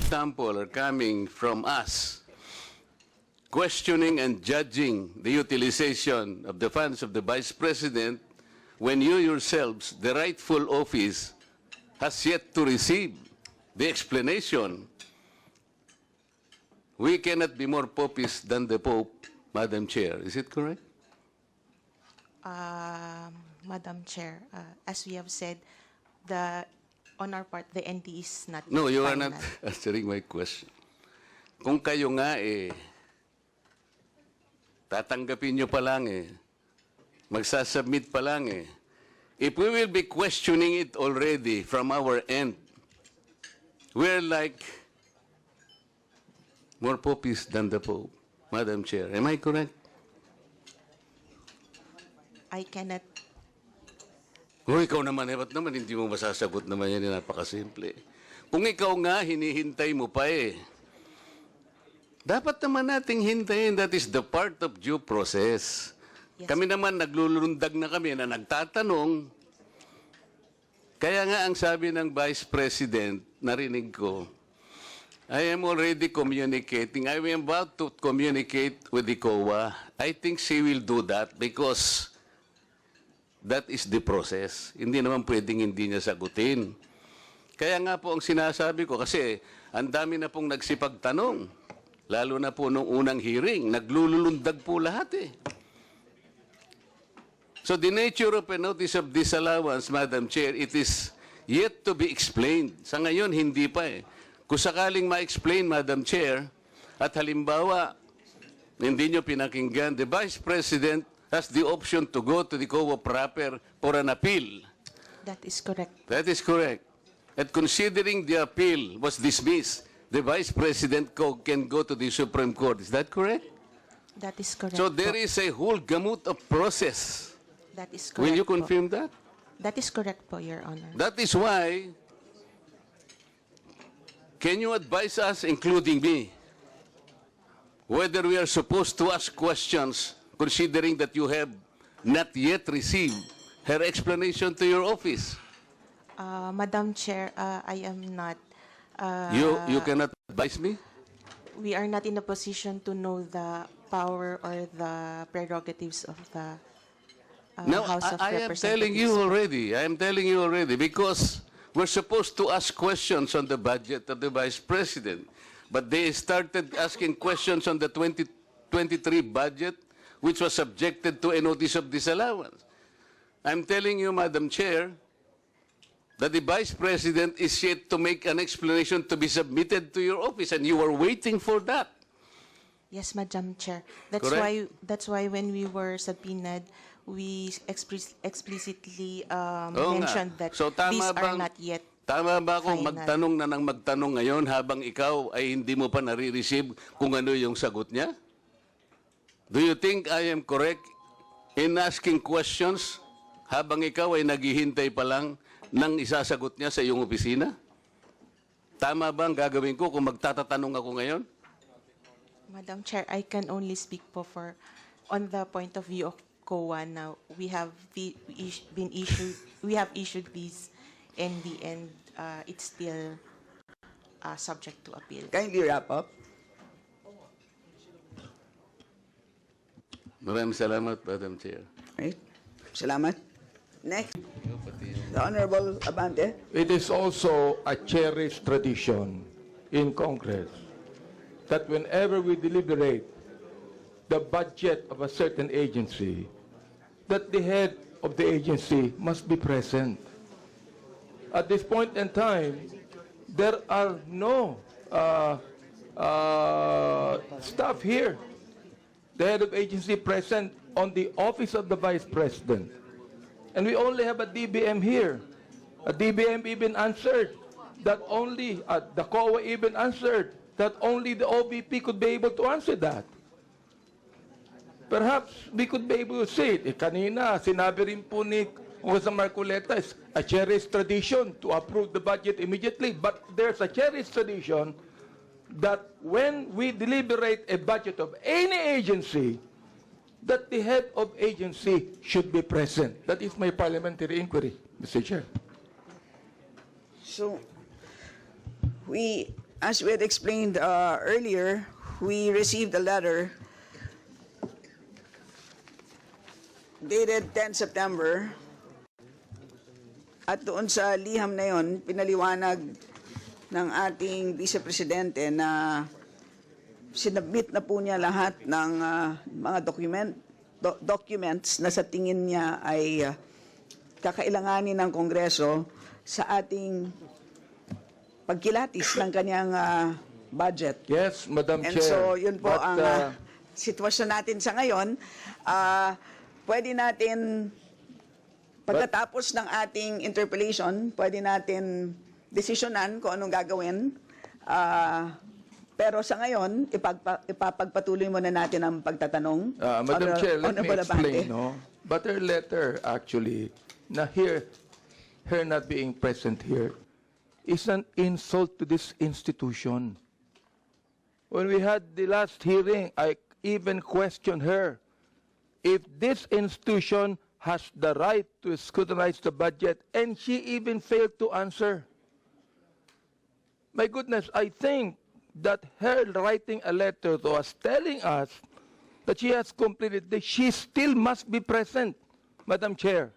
example are coming from us, questioning and judging the utilization of the funds of the Vice President when you yourselves, the rightful office, has yet to receive the explanation. We cannot be more popist than the Pope, Madam Chair. Is it correct? Madam Chair, as we have said, on our part, the NT is not No, you are final. not answering my question. Kung kayo nga tatanggapin nyo pa lang magsasubmit pa lang if we will be questioning it already from our end, we're like more popist than the Pope, Madam Chair. Am I correct? I cannot. Ikaw naman, ba't naman hindi mo masasagot naman yan, napakasimple. Kung ikaw nga, hinihintay mo pa dapat naman nating hintayin, that is the part of due process. Yes. Kami naman, naglulundag na kami na nagtatanong. Kaya nga ang sabi ng Vice President, narinig ko, I am already communicating. I am about to communicate with the COA. I think she will do that because that is the process. Hindi naman pwedeng hindi niya sagutin. Kaya nga po ang sinasabi ko, kasi ang dami na pong nagsipagtanong, lalo na po nung unang hearing, naglulundag po lahat So the nature of a notice of disallowance, Madam Chair, it is yet to be explained. Sa ngayon, hindi pa Kung sakaling ma-explain, Madam Chair, at halimbawa, hindi nyo pinakinggan, the Vice President has the option to go to the COA proper for an appeal. That is correct. That is correct. And considering the appeal was dismissed, the Vice President can go to the Supreme Court. Is that correct? That is correct. So there is a whole gamut of process. That is correct. Will you po. confirm that? That is correct po, Your Honor. That is why, can you advise us, including me, whether we are supposed to ask questions considering that you have not yet received her explanation to your office? Madam Chair, I am not. You cannot advise me? We are not in a position to know the power or the prerogatives of the No, House of I am Representatives. telling you already. I am telling you already because we're supposed to ask questions on the budget of the Vice President. But they started asking questions on the 2023 budget, which was subjected to a notice of disallowance. I'm telling you, Madam Chair, that the Vice President is yet to make an explanation to be submitted to your office, and you are waiting for that. Yes, Madam Chair. Correct? That's why when we were subpoenaed, we explicitly Oo nga. mentioned that So, tama these are bang- not yet. Tama ba kung Final. magtanong na ng magtanong ngayon habang ikaw ay hindi mo pa nare-receive kung ano yung sagot niya? Do you think I am correct in asking questions habang ikaw ay naghihintay pa lang ng isasagot niya sa iyong opisina? Tama ba ang gagawin ko kung magtatatanong ako ngayon? Madam Chair, I can only speak po for on the point of view of COA now. We have issued these, in the end, it's still subject to appeal. Kindly wrap up. Maraming salamat, Madam Chair. Right. Salamat. Next, the Honorable Abante. It is also a cherished tradition in Congress that whenever we deliberate the budget of a certain agency, that the head of the agency must be present. At this point in time, there are no staff here. The head of agency present on the office of the Vice President. And we only have a DBM here. A DBM even answered that only, the COA even answered that only the OVP could be able to answer that. Perhaps we could be able to say it. Kanina, sinabi rin po ni Jose Marcoleta, is a cherished tradition to approve the budget immediately. But there's a cherished tradition that when we deliberate a budget of any agency, that the head of agency should be present. That is my parliamentary inquiry, Mr. Chair. So, we As we had explained earlier, we received a letter dated 10 September. At doon sa liham na yon, pinaliwanag ng ating Vice Presidente na sinubmit na po niya lahat ng mga documents na sa tingin niya ay kakailanganin ng Kongreso sa ating pagkilatis ng kanyang budget. Yes, Madam And Chair. so, yun po but, ang sitwasyon natin sa ngayon. Pwede natin, pagkatapos ng ating interpellation, pwede natin desisyonan kung anong gagawin. Pero sa ngayon, ipapagpatuloy muna natin ang pagtatanong. Madam Chair, let me Honorable explain. Abante. No? But her letter, actually, na her not being present here, is an insult to this institution. When we had the last hearing, I even questioned her if this institution has the right to scrutinize the budget, and she even failed to answer. My goodness, I think that her writing a letter to us telling us that she has completed this, she still must be present, Madam Chair.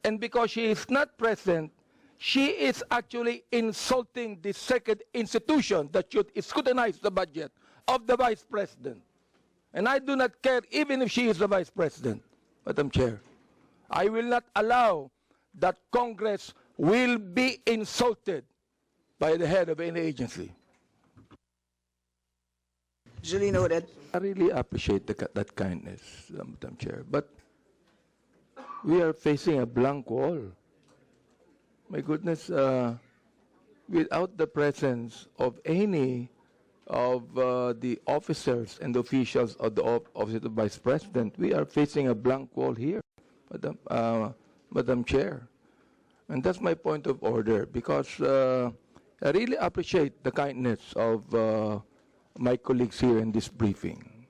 And because she is not present, she is actually insulting the second institution that should scrutinize the budget of the Vice President. And I do not care even if she is the Vice President, Madam Chair. I will not allow that Congress will be insulted by the head of any agency. Duly noted. I really appreciate that kindness, Madam Chair. But we are facing a blank wall. My goodness, without the presence of any of the officers and officials of the Office of the Vice President, we are facing a blank wall here, Madam Chair. And that's my point of order, because I really appreciate the kindness of my colleagues here in this briefing.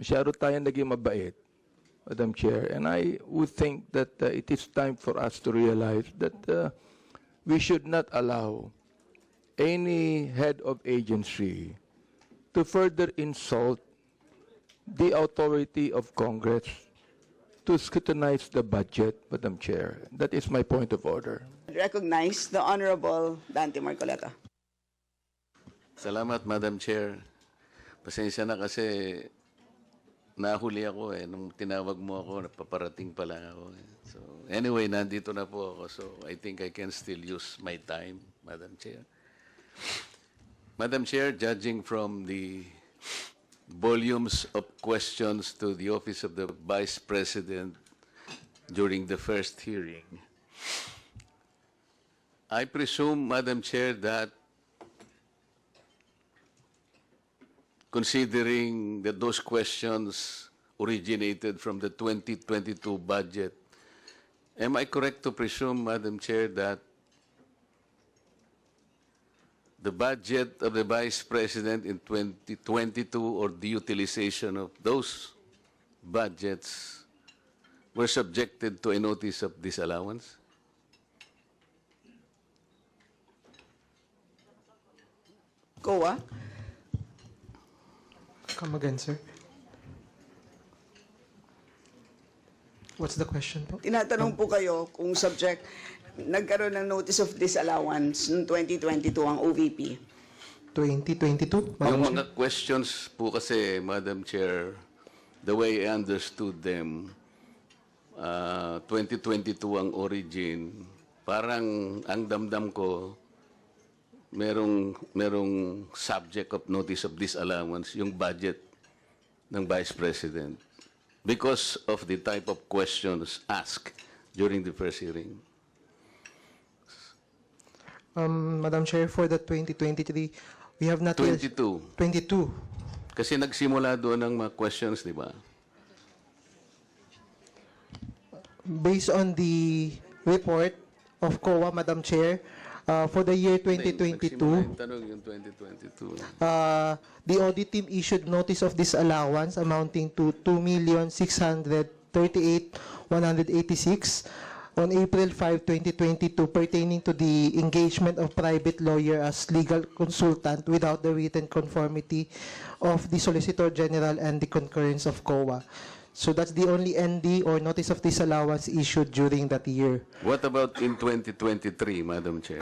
Masyado tayong naging mabait, Madam Chair, and I would think that it is time for us to realize that we should not allow any head of agency to further insult the authority of Congress to scrutinize the budget, Madam Chair. That is my point of order. Recognize the Honorable Dante Marcoleta. Salamat, Madam Chair. Pasensya na kasi nahuli ako nung tinawag mo ako, napaparating pa lang ako. So anyway, nandito na po ako. So I think I can still use my time, Madam Chair. Madam Chair, judging from the volumes of questions to the Office of the Vice President during the first hearing, I presume, Madam Chair, that considering that those questions originated from the 2022 budget, am I correct to presume, Madam Chair, that the budget of the Vice President in 2022 or the utilization of those budgets were subjected to a notice of disallowance? COA. Come again, sir. What's the question po? Tinatanong po kayo kung nagkaroon ng notice of disallowance noong 2022 ang OVP. 2022? Ang Madam Chair? mga questions po kasi, Madam Chair, the way I understood them, 2022 ang origin. Parang ang damdam ko, merong subject of notice of disallowance, yung budget ng Vice President, because of the type of questions asked during the first hearing. Madam Chair, for the 2023, we have not... 22. 22. Kasi nagsimula doon ng mga questions, di ba? Based on the report of COA, Madam Chair, for the year 2022, Nagsimula yung tanong yung 2022. the audit team issued notice of disallowance amounting to 2,638,186. on April 5, 2022 pertaining to the engagement of private lawyer as legal consultant without the written conformity of the Solicitor General and the concurrence of COA. So that's the only ND or notice of disallowance issued during that year. What about in 2023, Madam Chair?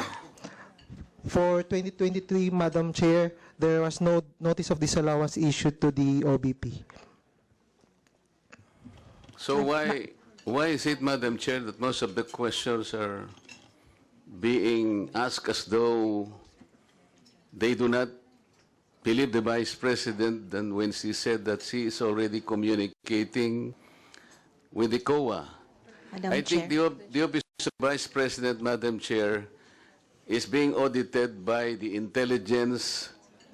For 2023, Madam Chair, there was no notice of disallowance issued to the OBP. So why is it, Madam Chair, that most of the questions are being asked as though they do not believe the Vice President than when she said that she is already communicating with the COA? Madam I Chair. think the Office of Vice President, Madam Chair, is being audited by the Intelligence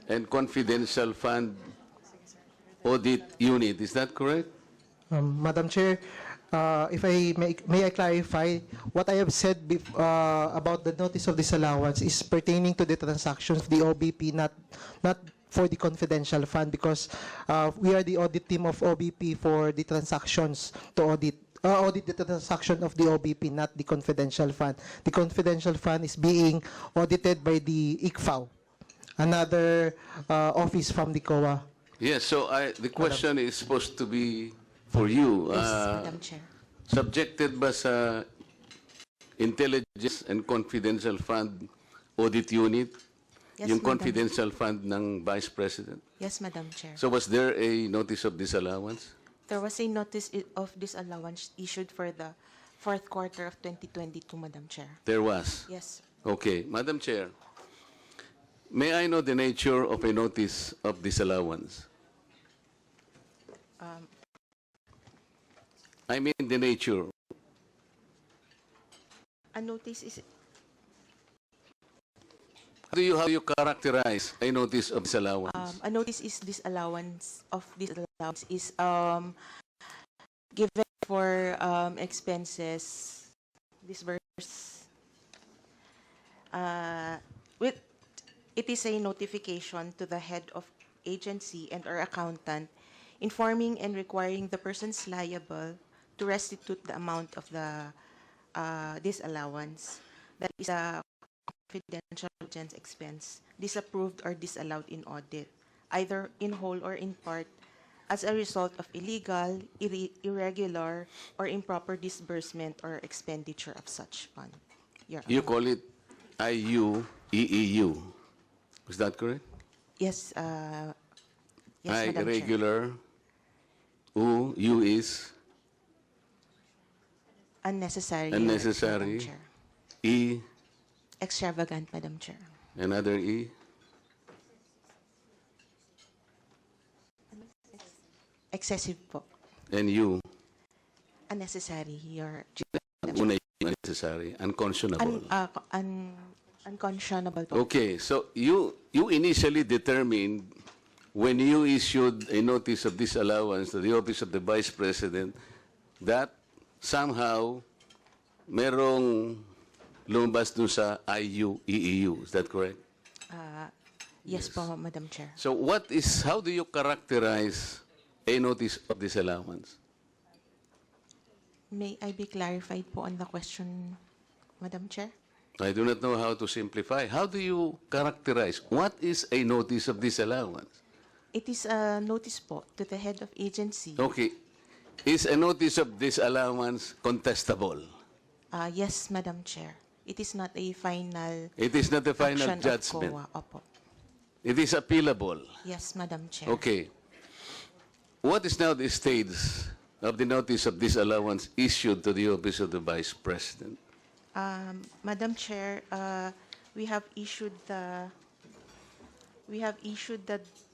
and Confidential Fund Audit Unit. Is that correct? Madam Chair, if I may I clarify, what I have said about the notice of disallowance is pertaining to the transactions of the OBP, not for the confidential fund, because we are the audit team of OBP for the transactions to audit the transaction of the OBP, not the confidential fund. The confidential fund is being audited by the ICFAO, another office from the COA. Yes, so the question is supposed to be for you. Yes, Madam Chair. Subjected ba sa Intelligence and Confidential Fund Audit Unit, Yes, yung Madam. confidential fund ng Vice President? Yes, Madam Chair. So was there a notice of disallowance? There was a notice of disallowance issued for the fourth quarter of 2022, Madam Chair. There was. Yes. Okay, Madam Chair, may I know the nature of a notice of disallowance? I mean the nature. A notice is How do you characterize a notice of disallowance? a notice is disallowance is given for expenses disbursed with it is a notification to the head of agency and or accountant informing and requiring the persons liable to restitute the amount of the disallowance that is a confidential expense disapproved or disallowed in audit, either in whole or in part, as a result of illegal, irregular, or improper disbursement or expenditure of such fund. Your You Honor. call it IUEEU. Is that correct? Yes, yes, I, Madam Chair. irregular. U is Unnecessary. Unnecessary. Madam Chair. E, Extravagant, Madam Chair. another E. Excessive po. And U. Unnecessary. Your Una yung unnecessary. Unconscionable. unconscionable po. Okay, so you initially determined when you issued a notice of disallowance to the Office of the Vice President that somehow merong lumabas dun sa IUEEU. Is that correct? Yes po, Madam Chair. So how do you characterize a notice of disallowance? May I be clarified po on the question, Madam Chair? I do not know how to simplify. How do you characterize? What is a notice of disallowance? It is a notice po to the head of agency. Okay. Is a notice of disallowance contestable? Yes, Madam Chair. It is not a final It is not a final action judgment. of COA. Opo. It is appealable. Yes, Madam Chair. Okay. What is now the stage of the notice of disallowance issued to the Office of the Vice President? Madam Chair, we have issued the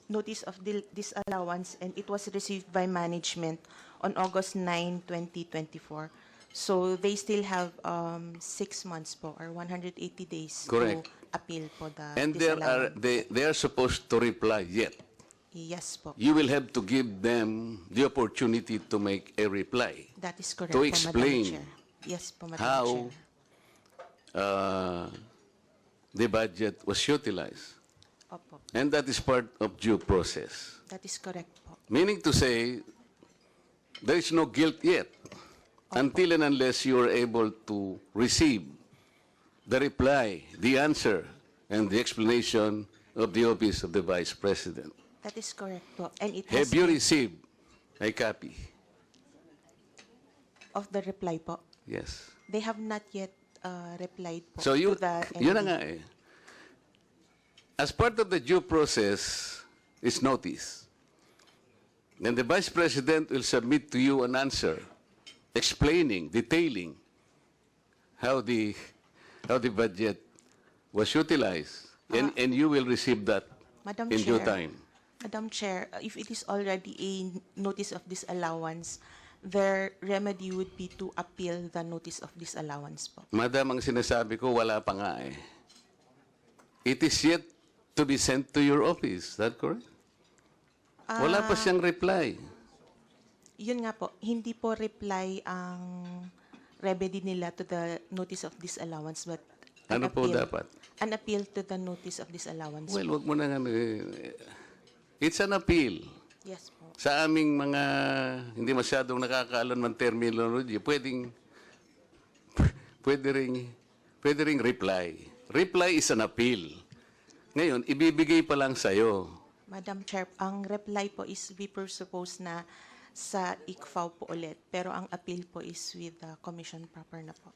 notice of disallowance, and it was received by management on August 9, 2024. So they still have 6 months po, or 180 days Correct. to appeal po the And disallowance. they are supposed to reply yet. Yes po. You will have to give them the opportunity to make a reply. That is correct To po, explain Madam Chair. Yes po, Madam how Chair. the budget was utilized. Opo. And that is part of due process. That is correct po. Meaning to say, there is no guilt yet. until and unless you are able to receive the reply, the answer, and the explanation of the Office of the Vice President. That is correct po. And it has Have you been received a copy? of the reply po. Yes. They have not yet replied po So you, to the yun na ND. nga eh. As part of the due process is notice. And the Vice President will submit to you an answer explaining, detailing how the budget was utilized. And you will receive that Madam in due Chair. time. Madam Chair, if it is already a notice of disallowance, their remedy would be to appeal the notice of disallowance po. Madam, ang sinasabi ko, wala pa nga eh. It is yet to be sent to your office. Is that correct? Wala pa siyang reply. Yun nga po, hindi po reply ang remedy nila to the notice of disallowance, but an Ano po appeal. dapat? An appeal to the notice of disallowance. Well, wag mo na nga. It's an appeal. Yes po. Sa aming mga hindi masyadong nakakaalam ng terminology, pwede ring reply. Reply is an appeal. Ngayon, ibibigay pa lang sa'yo. Madam Chair, ang reply po is we presuppose na sa ICFAO po ulit, pero ang appeal po is with the commission proper na po.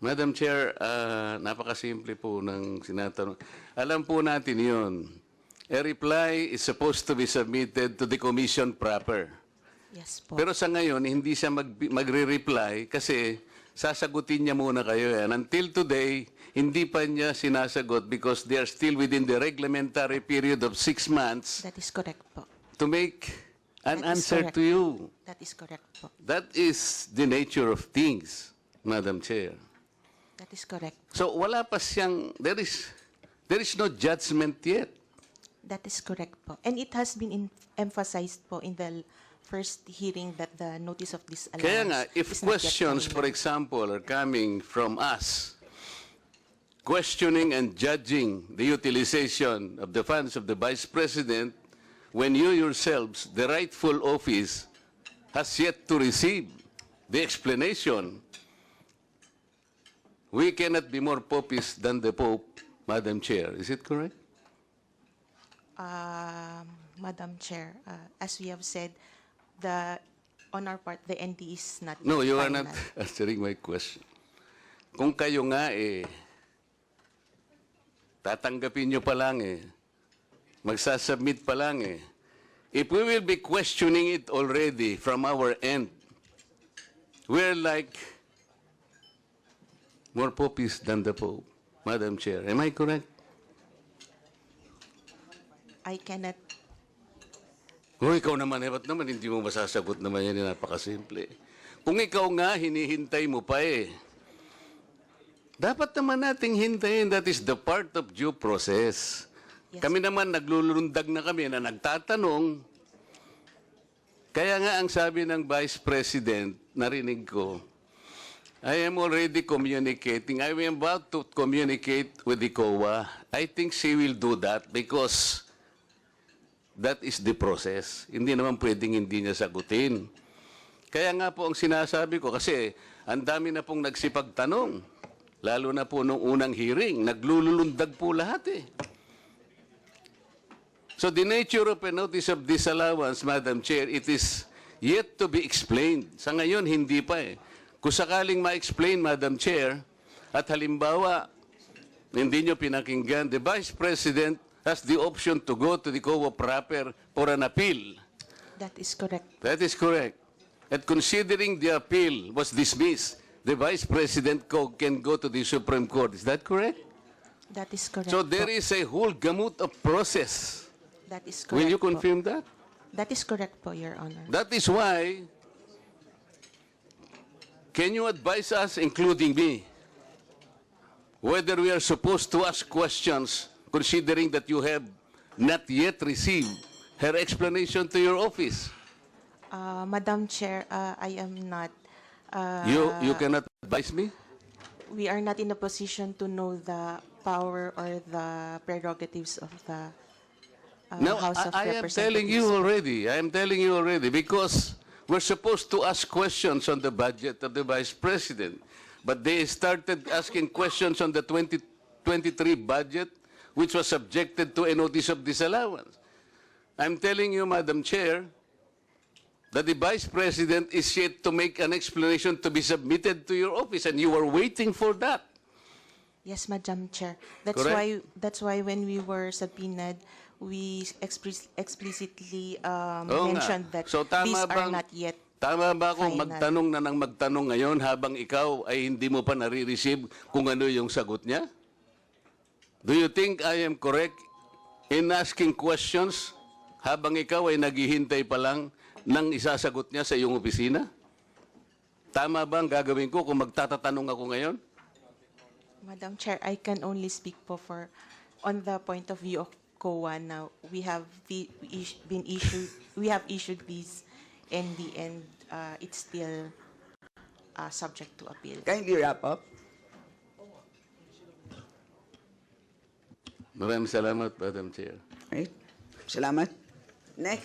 Madam Chair, napakasimple po ng sinatanong. Alam po natin yun. A reply is supposed to be submitted to the commission proper. Yes po. Pero sa ngayon, hindi siya magre-reply kasi sasagutin niya muna kayo. And until today, hindi pa niya sinasagot because they are still within the reglementary period of 6 months That is correct po. to make an That is answer correct. to you. That is correct po. That is the nature of things, Madam Chair. That is correct. So wala pa siyang, there is no judgment yet. That is correct po. And it has been emphasized po in the first hearing that the notice of disallowance Kaya nga, if is not yet questions, for final. example, are coming from us, questioning and judging the utilization of the funds of the Vice President, when you yourselves, the rightful office, has yet to receive the explanation, we cannot be more popist than the Pope, Madam Chair. Is it correct? Madam Chair, as we have said, on our part, the ND is not No, yet you are final. not answering my question. Kung kayo nga tatanggapin nyo pa lang magsasubmit pa lang if we will be questioning it already from our end, we're like more popist than the Pope, Madam Chair. Am I correct? I cannot. Ikaw naman, ba't naman hindi mo masasagot naman yan, napakasimple. Kung ikaw nga, hinihintay mo pa dapat naman nating hintayin, that is the part of due process. Yes. Kami naman, naglulundag na kami na nagtatanong. Kaya nga ang sabi ng Vice President, narinig ko, I am already communicating. I am about to communicate with the COA. I think she will do that because that is the process. Hindi naman pwedeng hindi niya sagutin. Kaya nga po ang sinasabi ko, kasi ang dami na pong nagsipagtanong. Lalo na po nung unang hearing, naglulundag po lahat So the nature of a notice of disallowance, Madam Chair, it is yet to be explained. Sa ngayon, hindi pa Kung sakaling ma-explain, Madam Chair, at halimbawa, hindi nyo pinakinggan, the Vice President has the option to go to the COA proper for an appeal. That is correct. That is correct. And considering the appeal was dismissed, the Vice President can go to the Supreme Court. Is that correct? That is correct. So po. there is a whole gamut of process. That is correct. Will you po. confirm that? That is correct po, Your Honor. That is why, can you advise us, including me, whether we are supposed to ask questions, considering that you have not yet received her explanation to your office? Madam Chair, I am not. You cannot advise me? We are not in a position to know the power or the prerogatives of the No, House of I am Representatives. telling you already. I am telling you already because were supposed to ask questions on the budget of the Vice President. But they started asking questions on the 2023 budget, which was subjected to a notice of disallowance. I'm telling you, Madam Chair, that the Vice President is yet to make an explanation to be submitted to your office, and you are waiting for that. Yes, Madam Chair. Correct. That's why when we were subpoenaed, we explicitly Oo nga. mentioned that So, tama these are bang- not yet Tama ba kung final. magtanong na ng magtanong ngayon habang ikaw ay hindi mo pa nare-receive kung ano yung sagot niya? Do you think I am correct in asking questions habang ikaw ay naghihintay pa lang ng isasagot niya sa iyong opisina? Tama ba ang gagawin ko kung magtatatanong ako ngayon? Madam Chair, I can only speak for on the point of view of COA now. We have issued these, and the end it's still subject to appeal. Kindly wrap up. Maraming salamat, Madam Chair. Right? Salamat. Next.